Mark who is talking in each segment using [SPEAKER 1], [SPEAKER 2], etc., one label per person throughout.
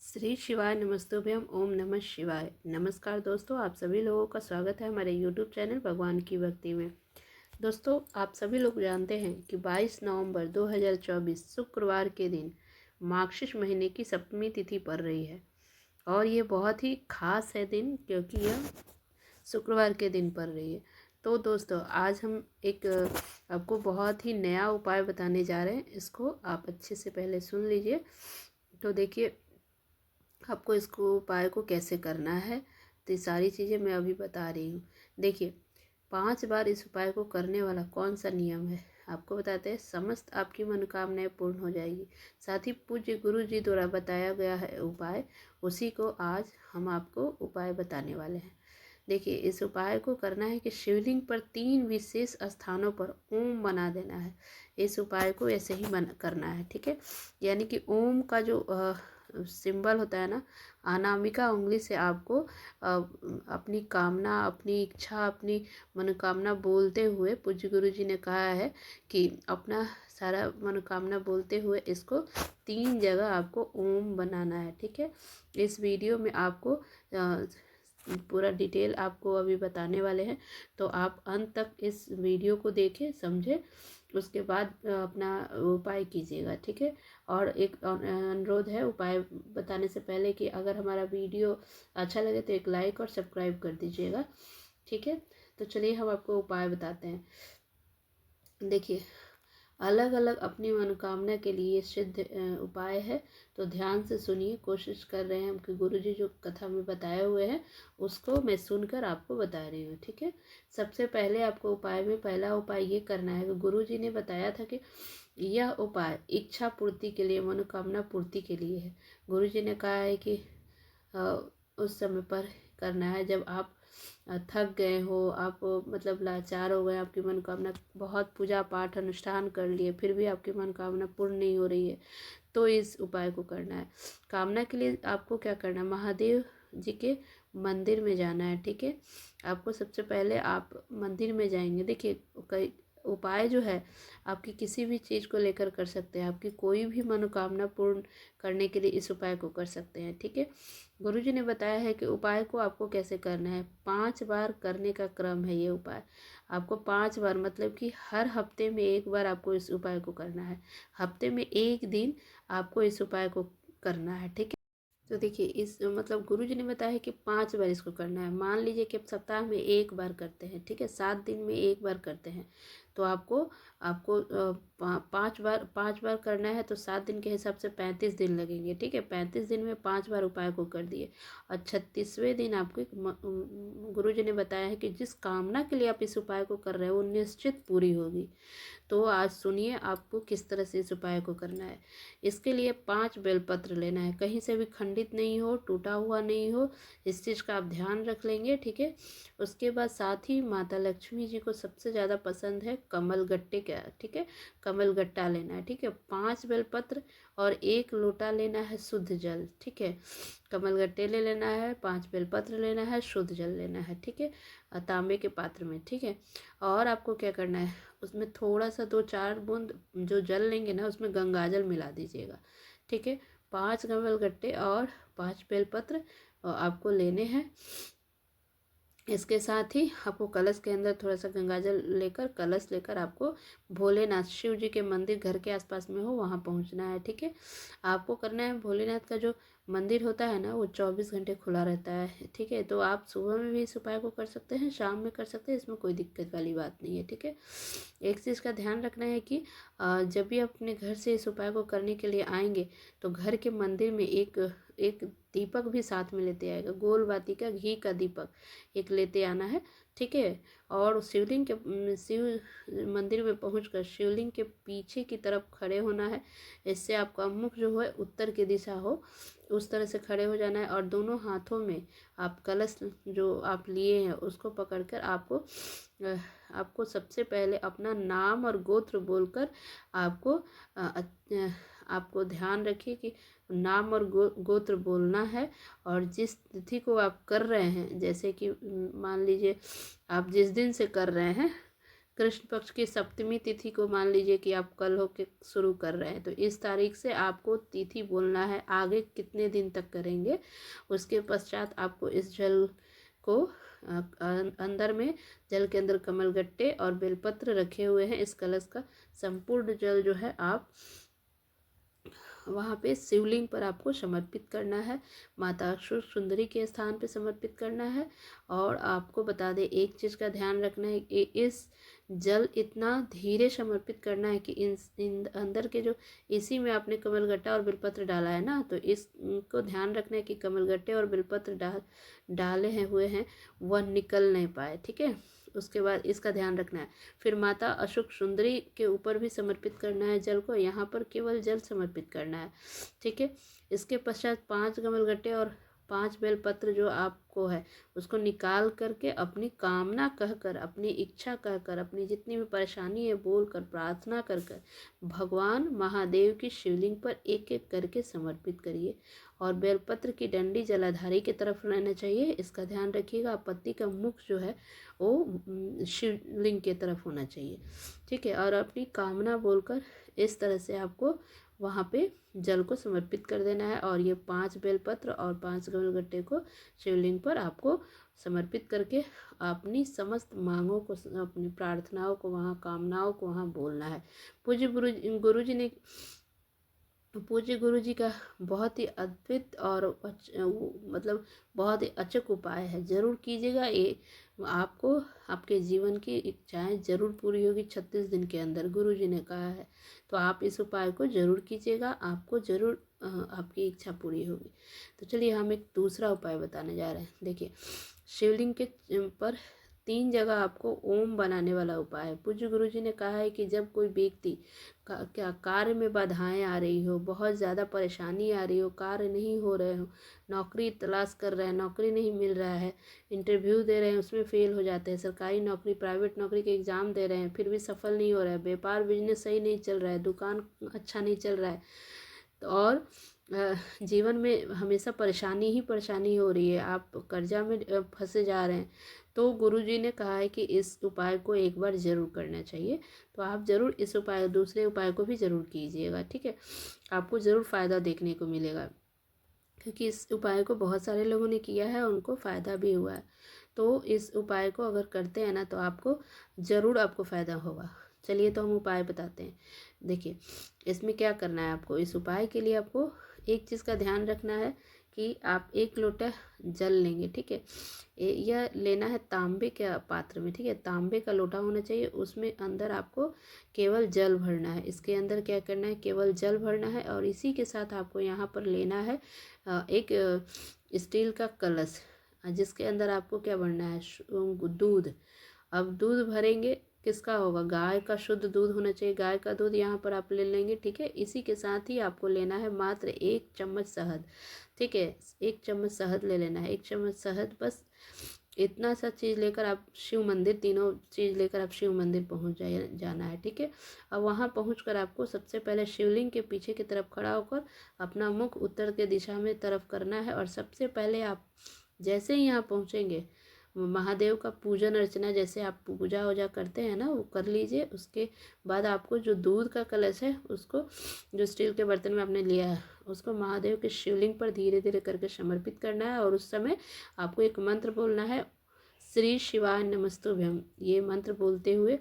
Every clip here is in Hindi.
[SPEAKER 1] श्री शिवाय नमस्तुभ्यम ओम नमः शिवाय। नमस्कार दोस्तों, आप सभी लोगों का स्वागत है हमारे यूट्यूब चैनल भगवान की भक्ति में। दोस्तों, आप सभी लोग जानते हैं कि 22 नवंबर 2024 शुक्रवार के दिन मार्गशीर्ष महीने की सप्तमी तिथि पड़ रही है और ये बहुत ही खास है दिन, क्योंकि यह शुक्रवार के दिन पड़ रही है। तो दोस्तों, आज हम एक आपको बहुत ही नया उपाय बताने जा रहे हैं। इसको आप अच्छे से पहले सुन लीजिए। तो देखिए, आपको इसको उपाय को कैसे करना है, तो ये सारी चीज़ें मैं अभी बता रही हूँ। देखिए, 5 बार इस उपाय को करने वाला कौन सा नियम है, आपको बताते हैं। समस्त आपकी मनोकामनाएं पूर्ण हो जाएगी। साथ ही पूज्य गुरु जी द्वारा बताया गया है उपाय, उसी को आज हम आपको उपाय बताने वाले हैं। देखिए, इस उपाय को करना है कि शिवलिंग पर 3 विशेष स्थानों पर ओम बना देना है। इस उपाय को ऐसे ही करना है, ठीक है। यानी कि ओम का जो सिंबल होता है ना, अनामिका उंगली से आपको अपनी कामना, अपनी इच्छा, अपनी मनोकामना बोलते हुए, पूज्य गुरु जी ने कहा है कि अपना सारा मनोकामना बोलते हुए इसको 3 जगह आपको ओम बनाना है, ठीक है। इस वीडियो में आपको पूरा डिटेल आपको अभी बताने वाले हैं, तो आप अंत तक इस वीडियो को देखें, समझें, उसके बाद अपना उपाय कीजिएगा, ठीक है। और एक अनुरोध है उपाय बताने से पहले कि अगर हमारा वीडियो अच्छा लगे तो एक लाइक और सब्सक्राइब कर दीजिएगा, ठीक है। तो चलिए हम आपको उपाय बताते हैं। देखिए, अलग अलग अपनी मनोकामना के लिए सिद्ध उपाय है, तो ध्यान से सुनिए। कोशिश कर रहे हैं हम कि गुरुजी जो कथा में बताए हुए हैं उसको मैं सुनकर आपको बता रही हूँ, ठीक है। सबसे पहले आपको उपाय में पहला उपाय ये करना है कि गुरुजी ने बताया था कि यह उपाय इच्छा पूर्ति के लिए, मनोकामना पूर्ति के लिए है। गुरुजी ने कहा है कि उस समय पर करना है जब आप थक गए हो, आप मतलब लाचार हो गए, आपकी मनोकामना, बहुत पूजा पाठ अनुष्ठान कर लिए फिर भी आपकी मनोकामना पूर्ण नहीं हो रही है, तो इस उपाय को करना है। कामना के लिए आपको क्या करना है, महादेव जी के मंदिर में जाना है, ठीक है। आपको सबसे पहले आप मंदिर में जाएंगे। देखिए, कई उपाय जो है आपकी किसी भी चीज़ को लेकर कर सकते हैं, आपकी कोई भी मनोकामना पूर्ण करने के लिए इस उपाय को कर सकते हैं, ठीक है। गुरुजी ने बताया है कि उपाय को आपको कैसे करना है। 5 बार करने का क्रम है ये उपाय। आपको 5 बार मतलब कि हर हफ्ते में 1 बार आपको इस उपाय को करना है। हफ्ते में 1 दिन आपको इस उपाय को करना है, ठीक है। तो देखिए, इस मतलब गुरुजी ने बताया है कि 5 बार इसको करना है। मान लीजिए कि आप सप्ताह में 1 बार करते हैं, ठीक है, 7 दिन में 1 बार करते हैं, तो आपको आपको 5 बार करना है, तो 7 दिन के हिसाब से 35 दिन लगेंगे, ठीक है। 35 दिन में 5 बार उपाय को कर दिए और 36वें दिन आपको गुरुजी ने बताया है कि जिस कामना के लिए आप इस उपाय को कर रहे हो वो निश्चित पूरी होगी। तो आज सुनिए आपको किस तरह से इस उपाय को करना है। इसके लिए 5 बेलपत्र लेना है, कहीं से भी खंडित नहीं हो, टूटा हुआ नहीं हो, इस चीज़ का आप ध्यान रख लेंगे, ठीक है। उसके बाद साथ ही माता लक्ष्मी जी को सबसे ज़्यादा पसंद है कमल गट्टे का, ठीक है, कमल गट्टा लेना है, ठीक है। 5 बेलपत्र और 1 लोटा लेना है शुद्ध जल, ठीक है। कमल गट्टे ले लेना है, 5 बेलपत्र लेना है, शुद्ध जल लेना है, ठीक है, तांबे के पात्र में, ठीक है। और आपको क्या करना है, उसमें थोड़ा सा 2-4 बूंद जो जल लेंगे ना, उसमें गंगाजल मिला दीजिएगा, ठीक है। 5 कमल गट्टे और 5 बेलपत्र आपको लेने हैं। इसके साथ ही आपको कलश के अंदर थोड़ा सा गंगाजल लेकर, कलश लेकर आपको भोलेनाथ शिव जी के मंदिर घर के आसपास में हो वहाँ पहुँचना है, ठीक है। आपको करना है, भोलेनाथ का जो मंदिर होता है ना वो 24 घंटे खुला रहता है, ठीक है। तो आप सुबह में भी इस उपाय को कर सकते हैं, शाम में कर सकते हैं, इसमें कोई दिक्कत वाली बात नहीं है, ठीक है। एक चीज़ का ध्यान रखना है कि जब भी अपने घर से इस उपाय को करने के लिए आएंगे तो घर के मंदिर में एक एक दीपक भी साथ में लेते आएगा, गोल बाती का घी का दीपक एक लेते आना है, ठीक है। और शिवलिंग के शिव मंदिर में पहुंचकर शिवलिंग के पीछे की तरफ खड़े होना है। इससे आपका मुख जो है उत्तर की दिशा हो, उस तरह से खड़े हो जाना है। और दोनों हाथों में आप कलश जो आप लिए हैं उसको पकड़कर आपको सबसे पहले अपना नाम और गोत्र बोलकर आपको आपको ध्यान रखिए कि नाम और गोत्र बोलना है। और जिस तिथि को आप कर रहे हैं, जैसे कि मान लीजिए आप जिस दिन से कर रहे हैं कृष्ण पक्ष की सप्तमी तिथि को मान लीजिए कि आप कल होके शुरू कर रहे हैं, तो इस तारीख से आपको तिथि बोलना है। आगे कितने दिन तक करेंगे, उसके पश्चात आपको इस जल को अंदर में, जल के अंदर कमलगट्टे और बेलपत्र रखे हुए हैं। इस कलश का संपूर्ण जल जो है आप वहाँ पे शिवलिंग पर आपको समर्पित करना है, माता सुंदरी के स्थान पे समर्पित करना है। और आपको बता दें, एक चीज़ का ध्यान रखना है कि इस जल इतना धीरे समर्पित करना है कि इन अंदर के जो, इसी में आपने कमलगट्टा और बेलपत्र डाला है ना, तो इसको ध्यान रखना है कि कमलगट्टे और बेलपत्र डाले हैं हुए हैं वह निकल नहीं पाए, ठीक है। उसके बाद इसका ध्यान रखना है। फिर माता अशोक सुंदरी के ऊपर भी समर्पित करना है जल को, यहाँ पर केवल जल समर्पित करना है, ठीक है। इसके पश्चात 5 कमलगट्टे और 5 बेलपत्र जो आपको है उसको निकाल करके अपनी कामना कहकर, अपनी इच्छा कहकर, अपनी जितनी भी परेशानी है बोलकर, प्रार्थना कर कर भगवान महादेव की शिवलिंग पर एक एक करके समर्पित करिए। और बेलपत्र की डंडी जलाधारी की तरफ रहना चाहिए, इसका ध्यान रखिएगा। पत्ती का मुख जो है वो शिवलिंग की तरफ होना चाहिए, ठीक है। और अपनी कामना बोलकर इस तरह से आपको वहाँ पे जल को समर्पित कर देना है। और ये 5 बेलपत्र और 5 कमलगट्टे को शिवलिंग पर आपको समर्पित करके अपनी समस्त मांगों को, अपनी प्रार्थनाओं को वहाँ, कामनाओं को वहाँ बोलना है। पूज्य गुरु जी का बहुत ही अद्भुत और मतलब बहुत ही अचूक उपाय है, ज़रूर कीजिएगा। ये आपको आपके जीवन की इच्छाएं ज़रूर पूरी होगी 36 दिन के अंदर, गुरु जी ने कहा है। तो आप इस उपाय को ज़रूर कीजिएगा, आपको ज़रूर आपकी इच्छा पूरी होगी। तो चलिए हम एक दूसरा उपाय बताने जा रहे हैं। देखिए, शिवलिंग के पर 3 जगह आपको ओम बनाने वाला उपाय है। पूज्य गुरु जी ने कहा है कि जब कोई व्यक्ति क्या कार्य में बाधाएं आ रही हो, बहुत ज़्यादा परेशानी आ रही हो, कार्य नहीं हो रहे हो, नौकरी तलाश कर रहे हैं, नौकरी नहीं मिल रहा है, इंटरव्यू दे रहे हैं उसमें फेल हो जाते हैं, सरकारी नौकरी, प्राइवेट नौकरी के एग्ज़ाम दे रहे हैं फिर भी सफल नहीं हो रहा है, व्यापार बिजनेस सही नहीं चल रहा है, दुकान अच्छा नहीं चल रहा है, तो और जीवन में हमेशा परेशानी ही परेशानी हो रही है, आप कर्जा में फंसे जा रहे हैं, तो गुरुजी ने कहा है कि इस उपाय को एक बार ज़रूर करना चाहिए। तो आप ज़रूर इस उपाय, दूसरे उपाय को भी ज़रूर कीजिएगा, ठीक है। आपको ज़रूर फ़ायदा देखने को मिलेगा, क्योंकि इस उपाय को बहुत सारे लोगों ने किया है, उनको फ़ायदा भी हुआ है। तो इस उपाय को अगर करते हैं ना, तो आपको ज़रूर आपको फ़ायदा होगा। चलिए तो हम उपाय बताते हैं। देखिए, इसमें क्या करना है आपको, इस उपाय के लिए आपको एक चीज़ का ध्यान रखना है कि आप 1 लोटा जल लेंगे, ठीक है। यह लेना है तांबे के पात्र में, ठीक है। तांबे का लोटा होना चाहिए, उसमें अंदर आपको केवल जल भरना है। इसके अंदर क्या करना है, केवल जल भरना है। और इसी के साथ आपको यहाँ पर लेना है एक स्टील का कलश, जिसके अंदर आपको क्या भरना है, दूध। अब दूध भरेंगे, किसका होगा, गाय का शुद्ध दूध होना चाहिए, गाय का दूध यहाँ पर आप ले लेंगे, ठीक है। इसी के साथ ही आपको लेना है मात्र 1 चम्मच शहद, ठीक है। 1 चम्मच शहद ले लेना है, 1 चम्मच शहद, बस इतना सा चीज़ लेकर आप शिव मंदिर, तीनों चीज़ लेकर आप शिव मंदिर पहुँच जाना है, ठीक है। अब वहाँ पहुँचकर आपको सबसे पहले शिवलिंग के पीछे की तरफ खड़ा होकर अपना मुख उत्तर के दिशा में तरफ करना है। और सबसे पहले आप जैसे ही यहाँ पहुँचेंगे, महादेव का पूजन अर्चना जैसे आप पूजा वूजा करते हैं ना, वो कर लीजिए। उसके बाद आपको जो दूध का कलश है उसको, जो स्टील के बर्तन में आपने लिया है, उसको महादेव के शिवलिंग पर धीरे धीरे करके समर्पित करना है। और उस समय आपको एक मंत्र बोलना है, श्री शिवाय नमस्तुभ्यम, ये मंत्र बोलते हुए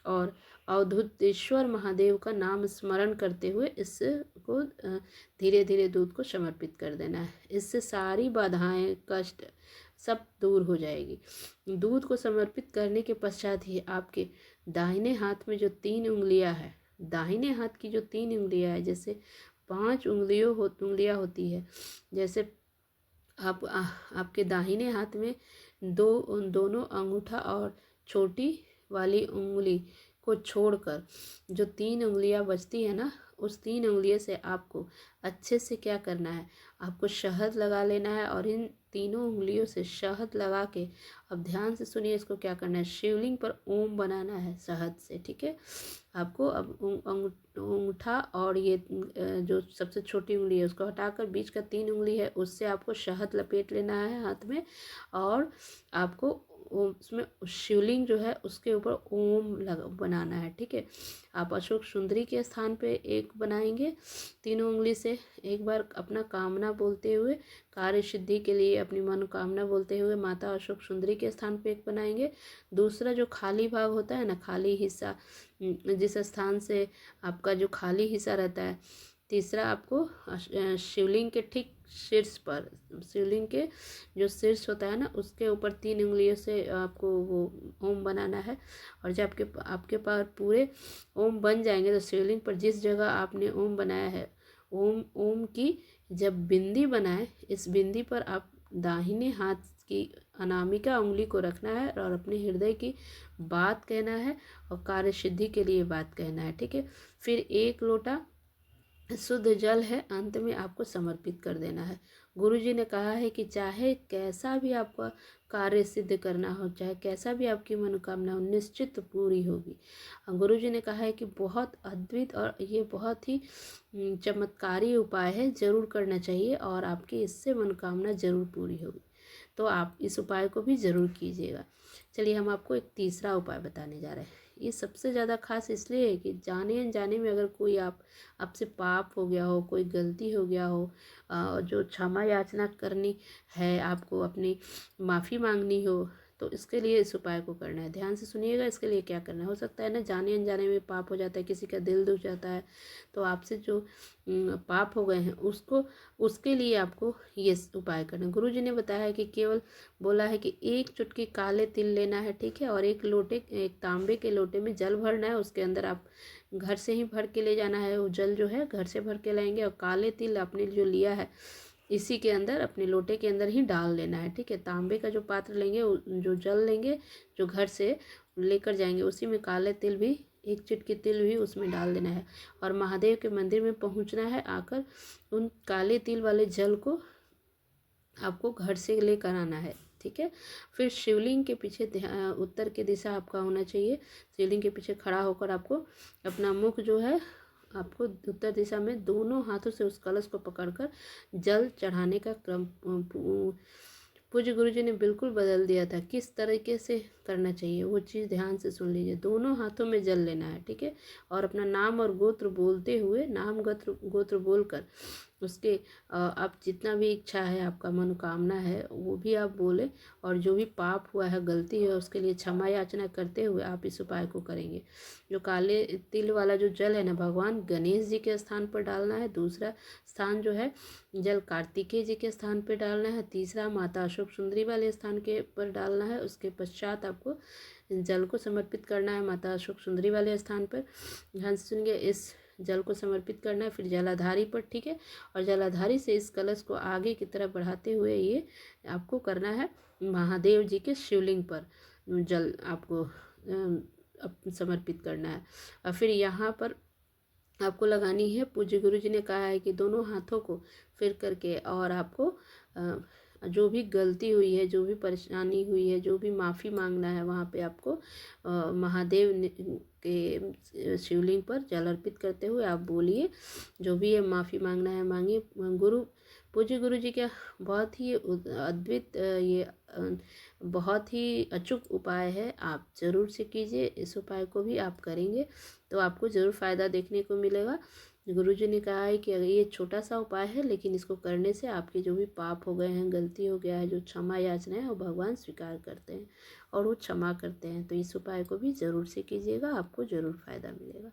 [SPEAKER 1] और अवधूतेश्वर महादेव का नाम स्मरण करते हुए इसको धीरे धीरे दूध को समर्पित कर देना है। इससे सारी बाधाएं, कष्ट सब दूर हो जाएगी। दूध को समर्पित करने के पश्चात ही आपके दाहिने हाथ में जो 3 उंगलियां है, दाहिने हाथ की जो 3 उंगलियां है, जैसे 5 उंगलियां होती है, जैसे आपके दाहिने हाथ में दोनों अंगूठा और छोटी वाली उंगली को छोड़कर जो 3 उंगलियां बचती है ना, उस 3 उंगलियों से आपको अच्छे से क्या करना है, आपको शहद लगा लेना है। और इन तीनों उंगलियों से शहद लगा के, अब ध्यान से सुनिए, इसको क्या करना है, शिवलिंग पर ओम बनाना है शहद से, ठीक है। आपको अब अंगूठा और ये जो सबसे छोटी उंगली है उसको हटाकर बीच का 3 उंगली है उससे आपको शहद लपेट लेना है हाथ में। और आपको ओम उसमें शिवलिंग जो है उसके ऊपर ओम लगा बनाना है। ठीक है, आप अशोक सुंदरी के स्थान पे एक बनाएंगे तीनों उंगली से। एक बार अपना कामना बोलते हुए, कार्य सिद्धि के लिए अपनी मनोकामना बोलते हुए माता अशोक सुंदरी के स्थान पे एक बनाएंगे। दूसरा जो खाली भाग होता है ना, खाली हिस्सा, जिस स्थान से आपका जो खाली हिस्सा रहता है, तीसरा आपको शिवलिंग के ठीक शीर्ष पर, शिवलिंग के जो शीर्ष होता है ना उसके ऊपर 3 उंगलियों से आपको वो ओम बनाना है। और जब आपके आपके पास पूरे ओम बन जाएंगे तो शिवलिंग पर जिस जगह आपने ओम बनाया है, ओम ओम की जब बिंदी बनाए, इस बिंदी पर आप दाहिने हाथ की अनामिका उंगली को रखना है और अपने हृदय की बात कहना है और कार्य सिद्धि के लिए बात कहना है। ठीक है, फिर 1 लोटा शुद्ध जल है अंत में आपको समर्पित कर देना है। गुरुजी ने कहा है कि चाहे कैसा भी आपका कार्य सिद्ध करना हो, चाहे कैसा भी आपकी मनोकामना हो, निश्चित पूरी होगी। गुरुजी ने कहा है कि बहुत अद्भुत और ये बहुत ही चमत्कारी उपाय है, जरूर करना चाहिए और आपकी इससे मनोकामना जरूर पूरी होगी। तो आप इस उपाय को भी ज़रूर कीजिएगा। चलिए हम आपको एक तीसरा उपाय बताने जा रहे हैं। ये सबसे ज़्यादा खास इसलिए है कि जाने अनजाने में अगर कोई आपसे पाप हो गया हो, कोई गलती हो गया हो, जो क्षमा याचना करनी है, आपको अपनी माफ़ी मांगनी हो, तो इसके लिए इस उपाय को करना है। ध्यान से सुनिएगा इसके लिए क्या करना है। हो सकता है ना जाने अनजाने में पाप हो जाता है, किसी का दिल दुख जाता है, तो आपसे जो पाप हो गए हैं उसको, उसके लिए आपको ये उपाय करना है। गुरु जी ने बताया है कि केवल बोला है कि 1 चुटकी काले तिल लेना है। ठीक है, और एक तांबे के लोटे में जल भरना है। उसके अंदर आप घर से ही भर के ले जाना है, वो जल जो है घर से भर के लाएंगे और काले तिल आपने जो लिया है इसी के अंदर अपने लोटे के अंदर ही डाल लेना है। ठीक है, तांबे का जो पात्र लेंगे, जो जल लेंगे जो घर से लेकर जाएंगे, उसी में काले तिल भी, 1 चुटकी तिल भी उसमें डाल देना है और महादेव के मंदिर में पहुंचना है। आकर उन काले तिल वाले जल को आपको घर से लेकर आना है। ठीक है, फिर शिवलिंग के पीछे उत्तर की दिशा आपका होना चाहिए। शिवलिंग के पीछे खड़ा होकर आपको अपना मुख जो है, आपको उत्तर दिशा में दोनों हाथों से उस कलश को पकड़कर जल चढ़ाने का क्रम पूज्य गुरु जी ने बिल्कुल बदल दिया था। किस तरीके से करना चाहिए वो चीज़ ध्यान से सुन लीजिए। दोनों हाथों में जल लेना है। ठीक है, और अपना नाम और गोत्र बोलते हुए, नाम गोत्र बोलकर उसके आप जितना भी इच्छा है, आपका मनोकामना है वो भी आप बोले, और जो भी पाप हुआ है, गलती है, उसके लिए क्षमा याचना करते हुए आप इस उपाय को करेंगे। जो काले तिल वाला जो जल है ना, भगवान गणेश जी के स्थान पर डालना है। दूसरा स्थान जो है जल कार्तिकेय जी के स्थान पर डालना है। तीसरा माता अशोक सुंदरी वाले स्थान के पर डालना है। उसके पश्चात आपको जल को समर्पित करना है माता अशोक सुंदरी वाले स्थान पर। ध्यान से सुनिए, इस जल को समर्पित करना है फिर जलाधारी पर। ठीक है, और जलाधारी से इस कलश को आगे की तरफ बढ़ाते हुए ये आपको करना है महादेव जी के शिवलिंग पर जल आपको समर्पित करना है। और फिर यहाँ पर आपको लगानी है, पूज्य गुरु जी ने कहा है कि दोनों हाथों को फिर करके, और आपको जो भी गलती हुई है, जो भी परेशानी हुई है, जो भी माफ़ी मांगना है, वहाँ पे आपको महादेव के शिवलिंग पर जल अर्पित करते हुए आप बोलिए, जो भी ये माफ़ी मांगना है मांगिए। पूज्य गुरु जी का बहुत ही अद्भुत ये बहुत ही अचूक उपाय है। आप ज़रूर से कीजिए। इस उपाय को भी आप करेंगे तो आपको ज़रूर फ़ायदा देखने को मिलेगा। गुरुजी ने कहा है कि अगर ये छोटा सा उपाय है, लेकिन इसको करने से आपके जो भी पाप हो गए हैं, गलती हो गया है, जो क्षमा याचना है, वो भगवान स्वीकार करते हैं और वो क्षमा करते हैं। तो इस उपाय को भी ज़रूर से कीजिएगा, आपको ज़रूर फ़ायदा मिलेगा।